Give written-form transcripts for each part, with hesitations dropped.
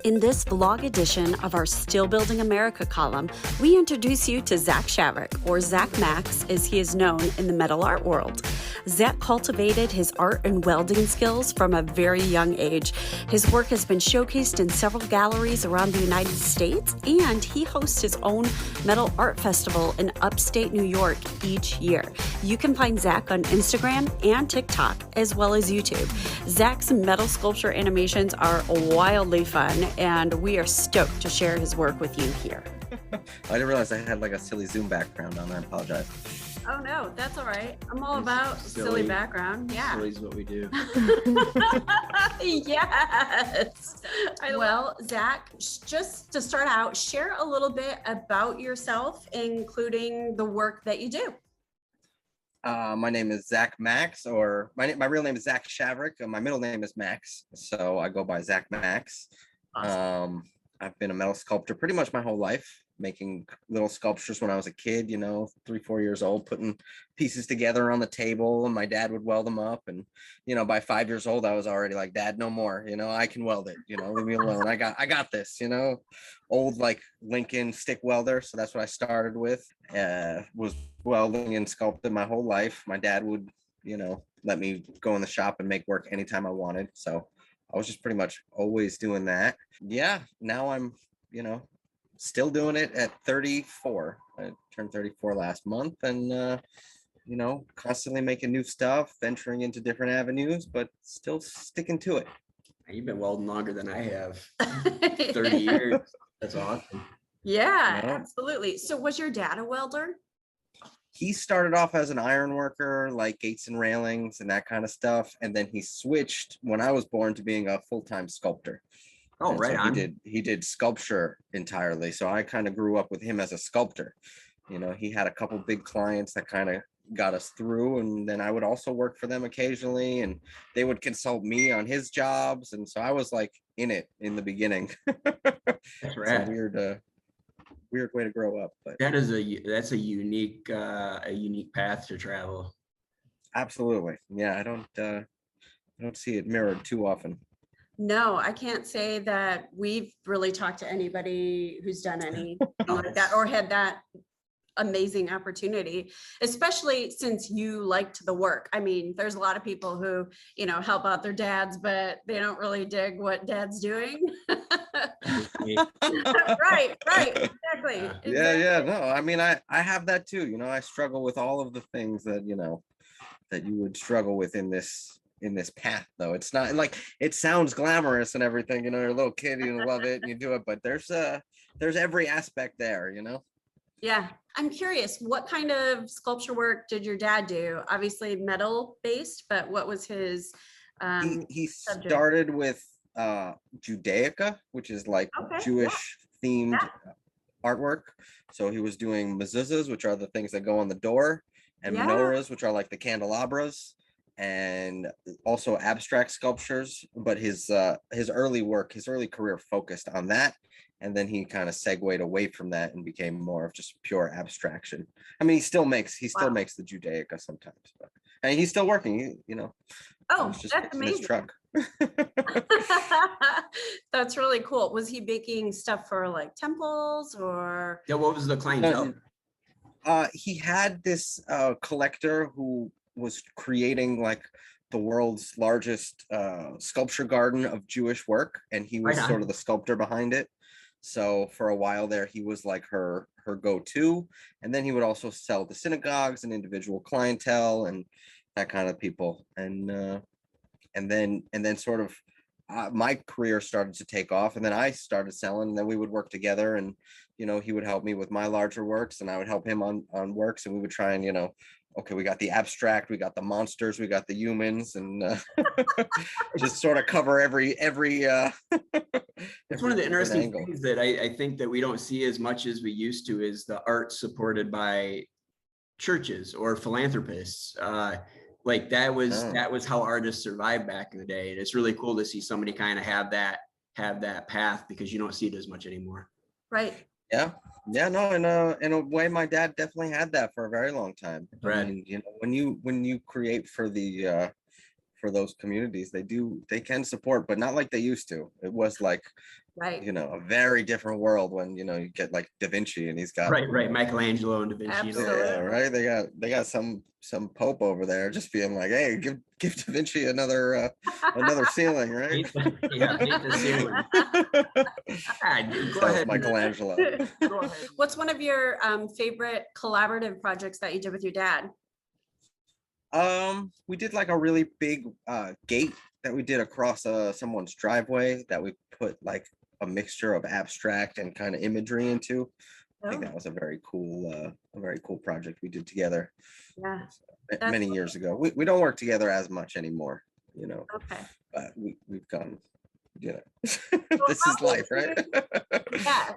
In this vlog edition of our Still Building America column, we introduce you to Zac Shavrick, or Zac Max as he is known in the metal art world. Zac cultivated his art and welding skills from a very young age. His work has been showcased in several galleries around the United States, and he hosts his own metal art festival in upstate New York each year. You can find Zac on Instagram and TikTok, as well as YouTube. Zac's metal sculpture animations are wildly fun, and we are stoked to share his work with you here. I didn't realize I had like a silly Zoom background on. I apologize. Oh no, that's all right. I'm all about silly background. Yeah. Silly is what we do. Yes. Well, Zac, just to start out, share a little bit about yourself, including the work that you do. My name is Zac Max, or my real name is Zac Shavrick. My middle name is Max, so I go by Zac Max. Awesome. I've been a metal sculptor pretty much my whole life, making little sculptures when I was a kid, 3-4 years old, putting pieces together on the table, and my dad would weld them up. And, by 5 years old, I was already like, Dad, no more, I can weld it, leave me alone. I got this, old like Lincoln stick welder. So that's what I started with, was welding and sculpting my whole life. My dad would, let me go in the shop and make work anytime I wanted. So I was just pretty much always doing that. Yeah. Now I'm, still doing it at 34. I turned 34 last month, and constantly making new stuff, venturing into different avenues, but still sticking to it. You've been welding longer than I have. 30 years. That's awesome. Yeah, absolutely. So was your dad a welder? He started off as an iron worker, like gates and railings and that kind of stuff, and then he switched when I was born to being a full-time sculptor. Oh, and right so on. He did sculpture entirely. So I kind of grew up with him as a sculptor. He had a couple big clients that kind of got us through, and then I would also work for them occasionally, and they would consult me on his jobs. And so I was like in it in the beginning. That's right. It's a weird way to grow up, but that's a unique path to travel. Absolutely. Yeah, I don't see it mirrored too often. No, I can't say that we've really talked to anybody who's done anything like that or had that amazing opportunity, especially since you liked the work. I mean, there's a lot of people who, help out their dads, but they don't really dig what dad's doing. Right, exactly. Yeah. No, I mean, I have that too. I struggle with all of the things that, that you would struggle with in this path, though. It's not like it sounds glamorous and everything, you're a little kid, you love it and you do it, but there's every aspect there. Yeah. I'm curious, what kind of sculpture work did your dad do? Obviously metal based, but what was his he started with Judaica, which is like Jewish themed artwork. So he was doing mezuzahs, which are the things that go on the door, and menorahs, which are like the candelabras, and also abstract sculptures. But his early career focused on that, and then he kind of segued away from that and became more of just pure abstraction. I mean, he still makes the Judaica sometimes, but and he's still working. Oh, he's just that's amazing. His truck. That's really cool. Was he baking stuff for like temples or? Yeah, what was the clientele? He had this collector who was creating like the world's largest sculpture garden of Jewish work, and he was sort of the sculptor behind it. So for a while there, he was like her go-to, and then he would also sell to synagogues and individual clientele and that kind of people. And then sort of my career started to take off, and then I started selling, and then we would work together, and he would help me with my larger works, and I would help him on works, and we would try and okay, we got the abstract, we got the monsters, we got the humans, and just sort of cover every It's one of the interesting things that I think that we don't see as much as we used to is the art supported by churches or philanthropists. Like that was how artists survived back in the day. And it's really cool to see somebody kind of have that path, because you don't see it as much anymore. Right. Yeah. No, in a way, my dad definitely had that for a very long time. Right. I mean, when you create for the for those communities. They can support, but not like they used to. It was like, Right. you know, a very different world when, you know, you get like Da Vinci and he's got right, Michelangelo and Da Vinci. Absolutely. yeah, right. They got some Pope over there just being like, hey, give Da Vinci another ceiling, right? Yeah, paint the ceiling. Go That was ahead. Michelangelo. Go ahead. What's one of your favorite collaborative projects that you did with your dad? We did like a really big gate that we did across someone's driveway that we put like a mixture of abstract and kind of imagery into. I think that was a very cool project we did together. Yeah. Many years ago. We don't work together as much anymore, you know. Okay. But we've gone, you know, this is life, right? Yeah.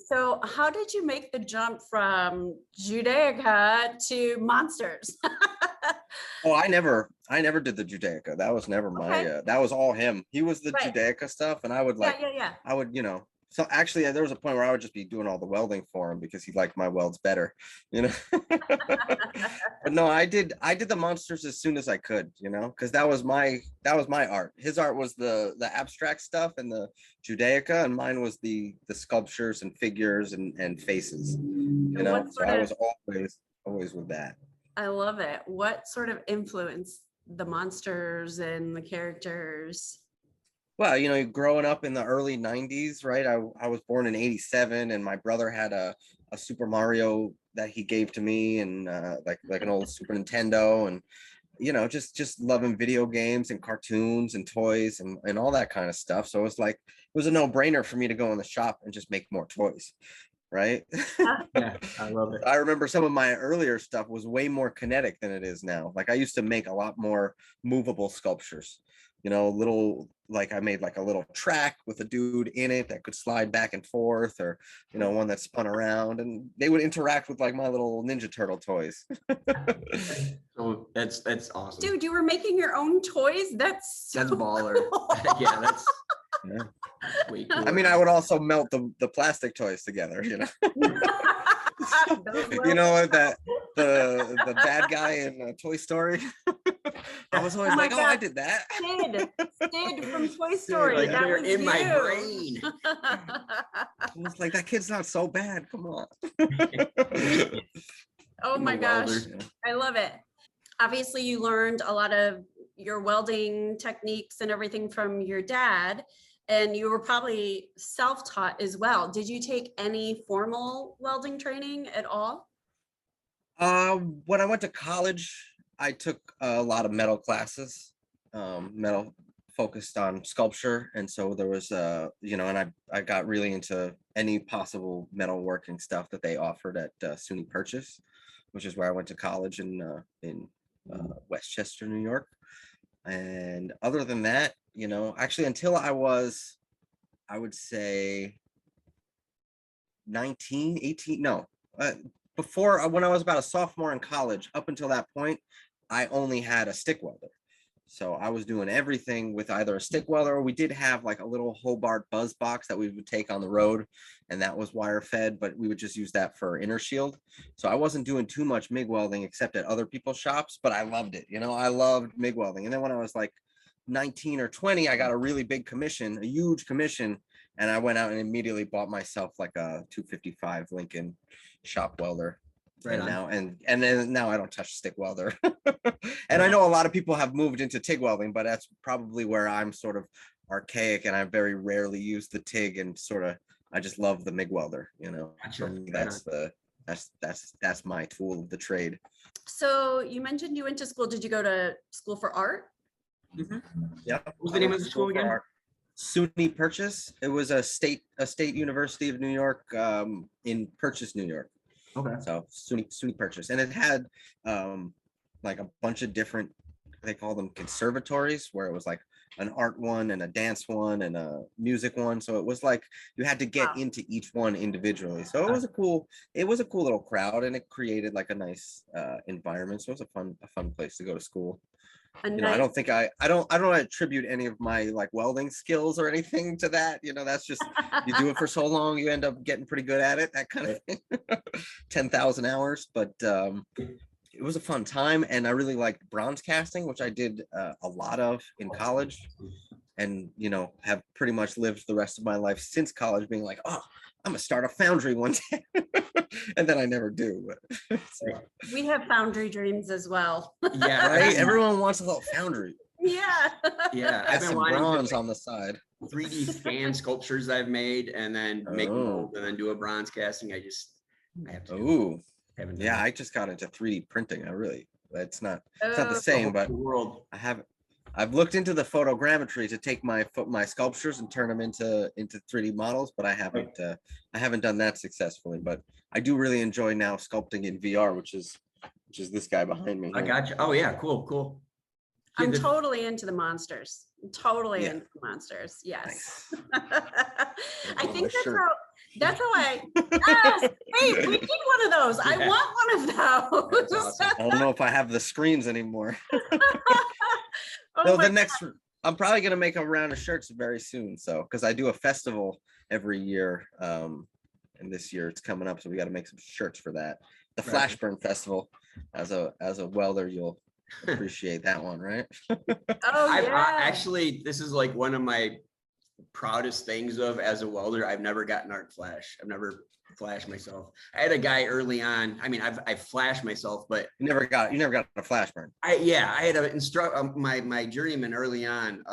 So how did you make the jump from Judaica to monsters? Oh, I never did the Judaica. That was never my that was all him. He was the Judaica stuff, and I would like I would, you know. So actually there was a point where I would just be doing all the welding for him because he liked my welds better, you know. But no, I did the monsters as soon as I could, you know, because that was my art. His art was the abstract stuff and the Judaica, and mine was the sculptures and figures and faces, you know. So I was always with that. I love it. What sort of influenced the monsters and the characters? Well, you know, growing up in the early 90s, right? I was born in 87, and my brother had a Super Mario that he gave to me, and like an old Super Nintendo, and you know, just loving video games and cartoons and toys and all that kind of stuff. So it was a no-brainer for me to go in the shop and just make more toys. Right? Yeah, I love it. I remember some of my earlier stuff was way more kinetic than it is now. Like I used to make a lot more movable sculptures, you know, I made like a little track with a dude in it that could slide back and forth, or, you know, one that spun around, and they would interact with like my little Ninja Turtle toys. So that's awesome. Dude, you were making your own toys? That's baller. Yeah, that's way cool. I mean, I would also melt the plastic toys together, you know. You know that the bad guy in Toy Story. I was always like, I did that. Sid from Toy Story. Like, that they're was in you. my brain. I was like, that kid's not so bad. Come on. Oh my gosh, I love it. Obviously, you learned a lot of your welding techniques and everything from your dad, and you were probably self-taught as well. Did you take any formal welding training at all? When I went to college, I took a lot of metal classes, metal focused on sculpture. And so there was, you know, and I got really into any possible metalworking stuff that they offered at SUNY Purchase, which is where I went to college in Westchester, New York. And other than that, you know, actually until I was, I would say 19, 18, no, before, when I was about a sophomore in college, up until that point, I only had a stick welder. So I was doing everything with either a stick welder, or we did have like a little Hobart buzz box that we would take on the road, and that was wire fed, but we would just use that for inner shield. So I wasn't doing too much MIG welding except at other people's shops, but I loved it. You know, I loved MIG welding. And then when I was like 19 or 20, I got a really big commission, a huge commission. And I went out and immediately bought myself like a 255 Lincoln shop welder. Right now, and then now I don't touch stick welder. And I know a lot of people have moved into TIG welding, but that's probably where I'm sort of archaic, and I very rarely use the TIG, and sort of I just love the MIG welder. You know, for me, that's my tool of the trade. So you mentioned you went to school. Did you go to school for art? Mm-hmm. Yeah. What was the name of the school again? SUNY Purchase. It was a state university of New York, in Purchase, New York. Okay. So SUNY Purchase, and it had like a bunch of different, they call them conservatories, where it was like an art one and a dance one and a music one. So it was like you had to get into each one individually. So it was a cool little crowd, and it created like a nice environment. So it was a fun place to go to school. You know, I don't think I don't attribute any of my like welding skills or anything to that. You know, that's just, you do it for so long, you end up getting pretty good at it, that kind of thing. 10,000 hours. But it was a fun time, and I really liked bronze casting, which I did a lot of in college, and have pretty much lived the rest of my life since college being like, oh, I'm gonna start a foundry one day. And then I never do. But We have foundry dreams as well. Yeah, right. Everyone wants a little foundry. Yeah. Yeah, Add I've been some wanting bronze to on the side. 3D scan sculptures I've made and then make Oh. mold and then do a bronze casting. I have to do it. Ooh, Haven't yeah. done I just got into 3D printing. It's not the Oh. same, but the world. I've looked into the photogrammetry to take my sculptures and turn them into 3D models, but I haven't done that successfully. But I do really enjoy now sculpting in VR, which is this guy behind me. I got you. Oh yeah, cool. I'm Yeah, totally into the monsters. Totally Yeah. into the monsters. Yes. Nice. I think Sure. that's how I. Yes, wait, we need one of those. I Yeah. want one of those. That's awesome. I don't know if I have the screens anymore. Oh No, my the next, I'm probably gonna make a round of shirts very soon. So, because I do a festival every year, and this year it's coming up, so we got to make some shirts for that. The Right. Flashburn Festival. As a welder, you'll appreciate that one, right? Oh I yeah. actually, this is like one of my proudest things of as a welder. I've never gotten art flash. I've never flashed myself. I had a guy early on. I mean, I've flashed myself, but You never got a Flashburn. I had a my journeyman early on,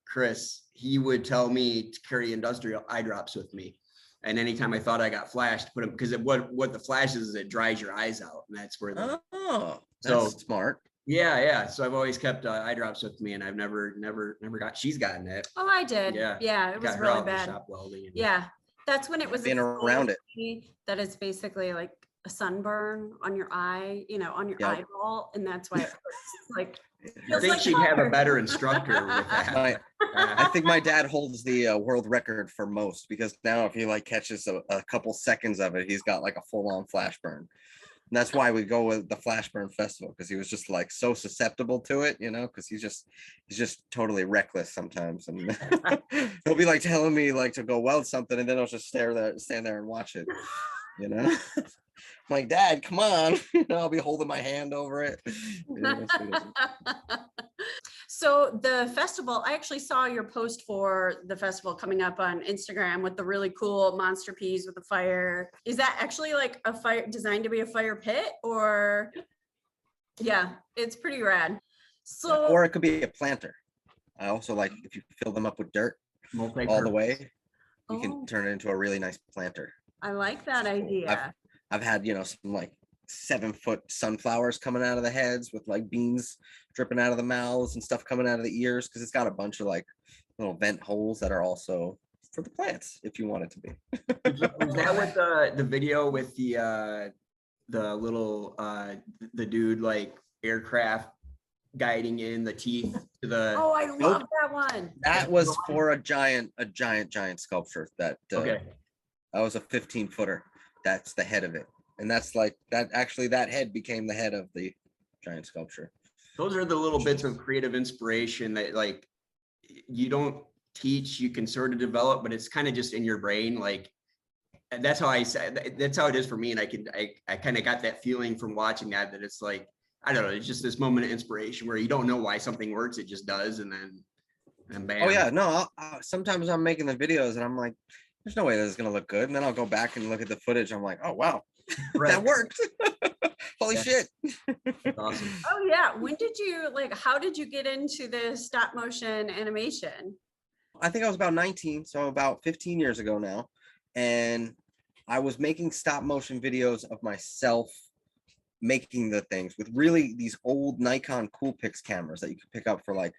Chris. He would tell me to carry industrial eye drops with me, and anytime I thought I got flashed, put them, because what the flash is it dries your eyes out, and that's where the Oh, So- that's smart. yeah. So I've always kept eye drops with me, and I've never got. She's gotten it. Oh, I did. Yeah. Yeah, it was Got her really out in the bad. shop welding. and- Yeah, that's when it was Being explained around to it. me that it's basically like a sunburn on your eye, on your Yep. eyeball, and that's why it hurts. Like I feels think like she'd have a fire. better instructor with that. I think my dad holds the world record for most, because now if he like catches a couple seconds of it, he's got like a full-on Flashburn. And that's why we go with the Flashburn Festival, because he was just like so susceptible to it, because he's just totally reckless sometimes. And he'll be like telling me like to go weld something, and then I'll just stand there and watch it. I'm like, Dad, come on. I'll be holding my hand over it. So the festival, I actually saw your post for the festival coming up on Instagram with the really cool monster peas with the fire. Is that actually like a fire designed to be a fire pit, or? Yeah, it's pretty rad. So, Or it could be a planter. I also like if you fill them up with dirt all the way, you can Oh. turn it into a really nice planter. I like that idea. I've had, some like 7-foot sunflowers coming out of the heads with like beans dripping out of the mouths and stuff coming out of the ears, because it's got a bunch of like little vent holes that are also for the plants if you want it to be. Was that with the video with the little the dude like aircraft guiding in the teeth to the Oh, I love that one. That was for a giant sculpture that okay. that was a 15-footer. That's the head of it. And that's like that that head became the head of the giant sculpture. Those are the little bits of creative inspiration that like you don't teach, you can sort of develop, but it's kind of just in your brain. Like that's how that's how it is for me. And I kind of got that feeling from watching that it's like, I don't know, it's just this moment of inspiration where you don't know why something works, it just does, and bam. Oh yeah, no. Sometimes I'm making the videos and I'm like, there's no way this is gonna look good, and then I'll go back and look at the footage. I'm like, oh wow, Right. that worked. Holy Yeah. shit. That's awesome. Oh yeah. When did you how did you get into the stop motion animation? I think I was about 19, so about 15 years ago now, and I was making stop motion videos of myself making the things with really these old Nikon Coolpix cameras that you could pick up for like,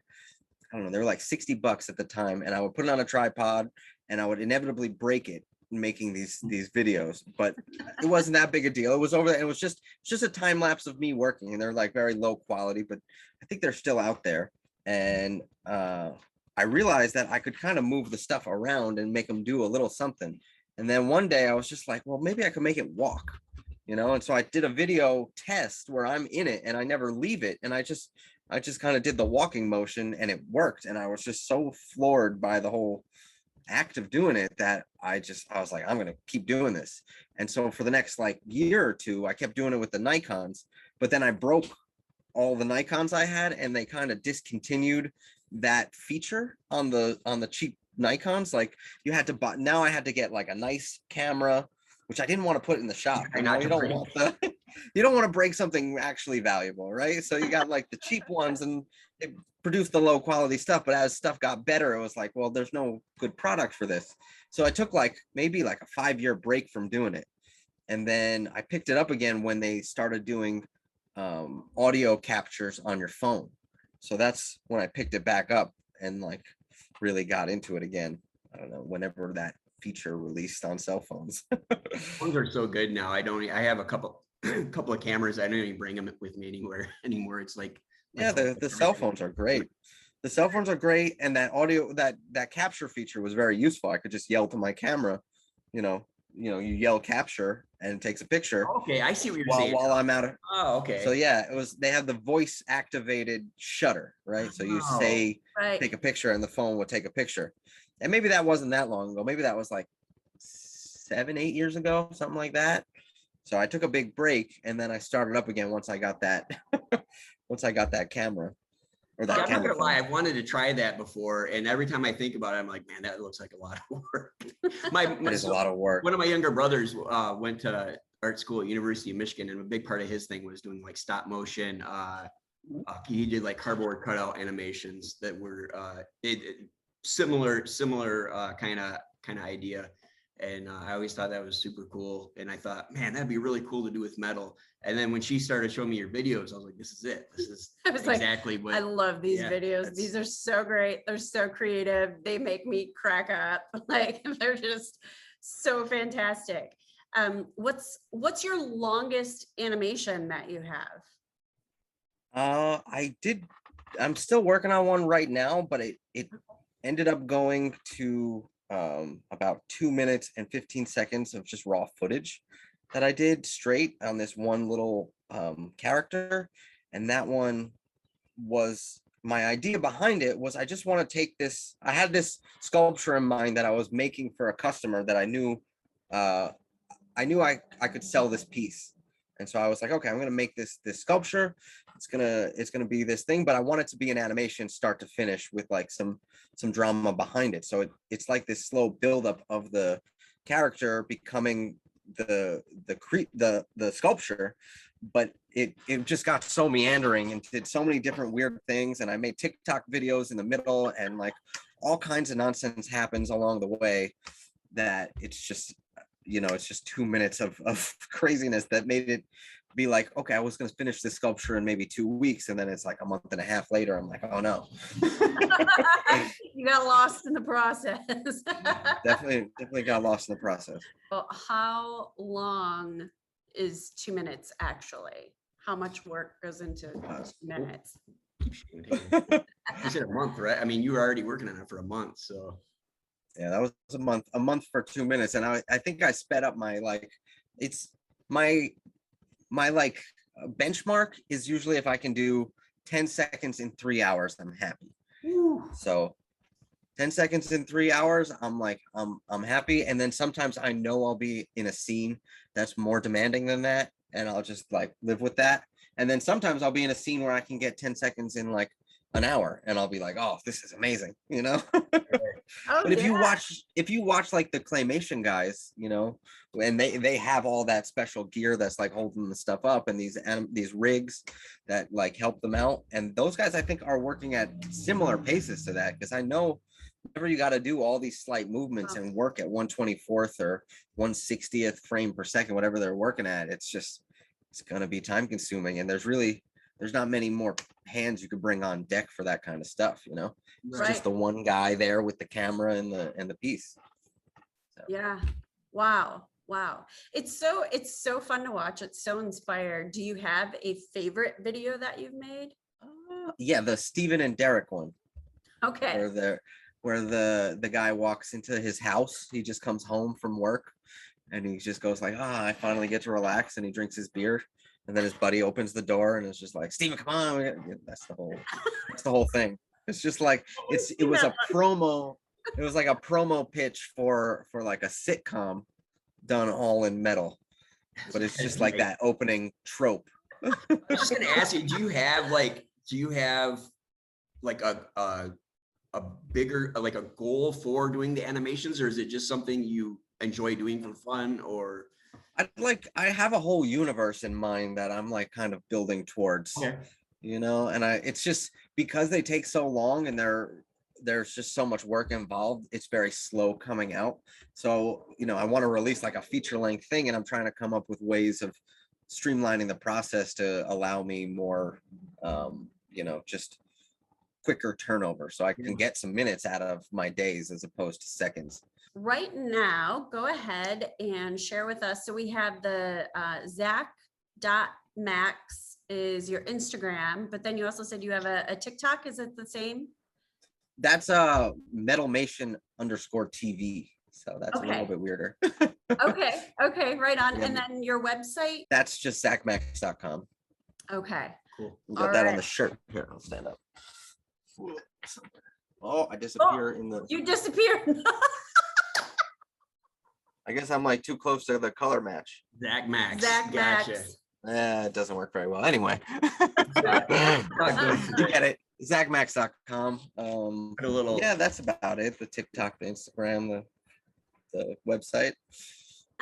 I don't know, they were like $60 at the time, and I would put it on a tripod and I would inevitably break it making these videos, but it wasn't that big a deal. It was over there. It was just a time lapse of me working, and they're like very low quality, but I think they're still out there. And I realized that I could kind of move the stuff around and make them do a little something. And then one day I was just like, well, maybe I could make it walk, and so I did a video test where I'm in it and I never leave it, and I just kind of did the walking motion, and it worked. And I was just so floored by the whole act of doing it that I was like, I'm gonna keep doing this. And so for the next like year or two, I kept doing it with the Nikons, but then I broke all the Nikons I had, and they kind of discontinued that feature on the cheap Nikons. Like you had to buy, now I had to get like a nice camera, which I didn't want to put in the shop. You know, you don't want the you don't want to break something actually valuable, right? So you got like the cheap ones, and it produced the low quality stuff. But as stuff got better, it was like, well, there's no good product for this. So I took like maybe like a 5-year break from doing it. And then I picked it up again when they started doing audio captures on your phone. So that's when I picked it back up and like really got into it again. I don't know, whenever that feature released on cell phones. Phones are so good now. I have a couple of cameras. I don't even bring them with me anymore. It's like, yeah, the cell phones are great. The cell phones are great, and that audio, that capture feature was very useful. I could just yell to my camera, you yell capture and it takes a picture. Okay, I see what you're saying. While I'm out of. Oh, okay. So yeah, they have the voice activated shutter, right? So you say, take a picture, and the phone will take a picture. And maybe that wasn't that long ago. Maybe that was like 7-8 years ago, something like that. So I took a big break, and then I started up again once I got that camera. Or that I'm not gonna phone. lie, I've wanted to try that before, and every time I think about it, I'm like, man, that looks like a lot of work. It is a lot of work. One of my younger brothers went to art school at University of Michigan, and a big part of his thing was doing like stop motion. He did like cardboard cutout animations that were similar kind of idea. And I always thought that was super cool. And I thought, man, that'd be really cool to do with metal. And then when she started showing me your videos, I was like, this is it. This is exactly what I love these videos. These are so great. They're so creative. They make me crack up. Like they're just so fantastic. What's your longest animation that you have? I'm still working on one right now, but it ended up going to about 2 minutes and 15 seconds of just raw footage that I did straight on this one little character. And that one was, my idea behind it was, I just want to take this, I had this sculpture in mind that I was making for a customer that I knew I could sell this piece. And so I was like, okay, I'm going to make this sculpture. It's gonna be this thing, but I want it to be an animation start to finish with like some drama behind it. So it's like this slow buildup of the character becoming the sculpture, but it just got so meandering and did so many different weird things. And I made TikTok videos in the middle, and like all kinds of nonsense happens along the way that it's just 2 minutes of craziness that made it be like, okay, I was going to finish this sculpture in maybe 2 weeks, and then it's like a month and a half later, I'm like, oh no. You got lost in the process. definitely got lost in the process. Well, how long is 2 minutes actually? How much work goes into 2 minutes? You said a month, right? I mean, you were already working on it for a month, so. Yeah, that was a month for 2 minutes. And I think I sped up my, like, it's my like benchmark is usually if I can do 10 seconds in 3 hours, I'm happy. Ooh. So 10 seconds in 3 hours, I'm like, I'm happy. And then sometimes I know I'll be in a scene that's more demanding than that, and I'll just like live with that. And then sometimes I'll be in a scene where I can get 10 seconds in like an hour, and I'll be like, oh, this is amazing, Oh, but if you watch like the claymation guys, and they have all that special gear that's like holding the stuff up, and these rigs that like help them out, and those guys I think are working at similar paces to that, because I know whenever you got to do all these slight movements and work at 1/24th or 1/60th frame per second, whatever they're working at, it's going to be time consuming, and there's not many more hands you could bring on deck for that kind of stuff, It's just the one guy there with the camera and the piece. So. Yeah. Wow. It's so fun to watch. It's so inspired. Do you have a favorite video that you've made? Yeah, the Steven and Derek one. Okay. Where the guy walks into his house. He just comes home from work, and he just goes like, I finally get to relax, and he drinks his beer. And then his buddy opens the door, and it's just like, Steven, come on. That's the whole thing. It's just like, it was a promo. It was like a promo pitch for like a sitcom done all in metal, but it's just like that opening trope was just gonna ask you, do you have like a bigger, like a goal for doing the animations, or is it just something you enjoy doing for fun? Or I have a whole universe in mind that I'm like kind of building towards, you know, and it's just because they take so long and there's just so much work involved, it's very slow coming out. So, you know, I want to release like a feature length thing, and I'm trying to come up with ways of streamlining the process to allow me more, you know, just quicker turnover, so I can get some minutes out of my days as opposed to seconds. Right now, go ahead and share with us. So we have the Zac.Max is your Instagram, but then you also said you have a TikTok. Is it the same? That's Metalmation _TV. So that's a little bit weirder. Okay, right on. And then your website? That's just zacmax.com. Okay. Cool. Got that on the shirt. Here, I'll stand up. Oh, I disappear in the. You disappeared. I guess I'm like too close to the color match. Zac Max. Zac Max. It doesn't work very well. Anyway. You get it. Zacmax.com. Yeah, that's about it. The TikTok, the Instagram, the website.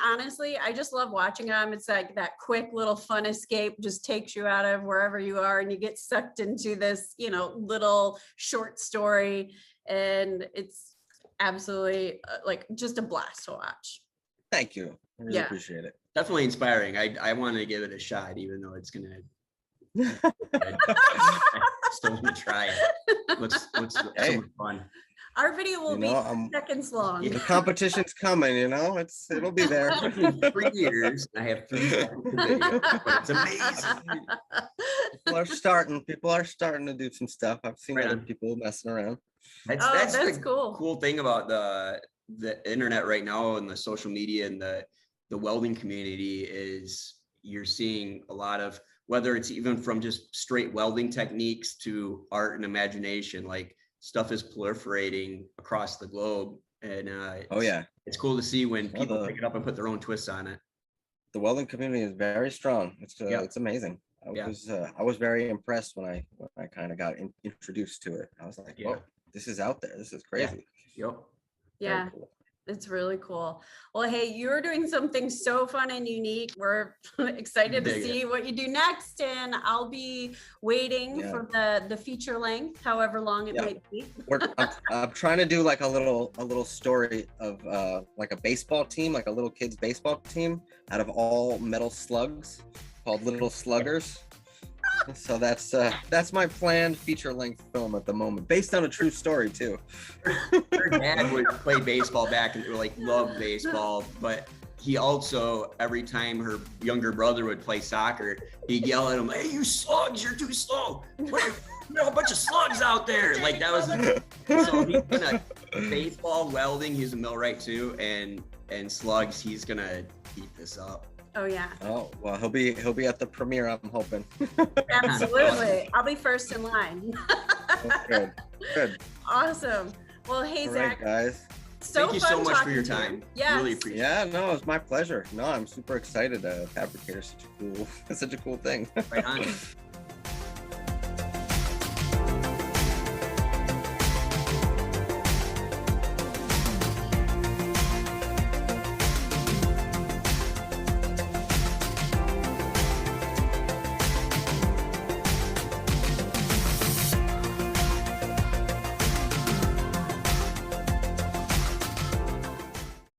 Honestly, I just love watching them. It's like that quick little fun escape just takes you out of wherever you are and you get sucked into this, you know, little short story. And it's absolutely like just a blast to watch. Thank you. I really appreciate it. Definitely inspiring. I wanted to give it a shot, even though it's gonna still want to try it. Looks so much fun. Our video will be seconds long. The competition's coming, you know, it'll be there. 3 years. I have 3 seconds of video, but it's amazing. People are starting to do some stuff. I've seen other people messing around. That's the cool. Cool thing about the internet right now and the social media and the welding community is you're seeing a lot of, whether it's even from just straight welding techniques to art and imagination, like stuff is proliferating across the globe. And it's cool to see when people pick it up and put their own twists on it. The welding community is very strong. It's amazing. I was very impressed when I kind of got introduced to it. I was like, whoa, this is out there. This is crazy. Yeah. Cool. It's really cool. Well, hey, you're doing something so fun and unique. We're excited to see what you do next, and I'll be waiting for the feature length, however long it might be. I'm trying to do like a little story of like a baseball team, like a little kids baseball team out of all metal slugs called Little Sluggers. So that's my planned feature length film at the moment, based on a true story too. Her dad would play baseball back and like loved baseball, but he also, every time her younger brother would play soccer, he'd yell at him, "Hey, you slugs, you're too slow. A bunch of slugs out there." Like that was so he's gonna baseball, welding, he's a millwright too, and slugs, he's gonna eat this up. Oh yeah. Oh well, he'll be at the premiere, I'm hoping. Absolutely. I'll be first in line. Good. Awesome. Well, hey, Zac. Right, guys. Thank you so much for your time. Yes. Really appreciate it. Yeah, no, it's my pleasure. No, I'm super excited. Fabricator is such a cool thing. Right on.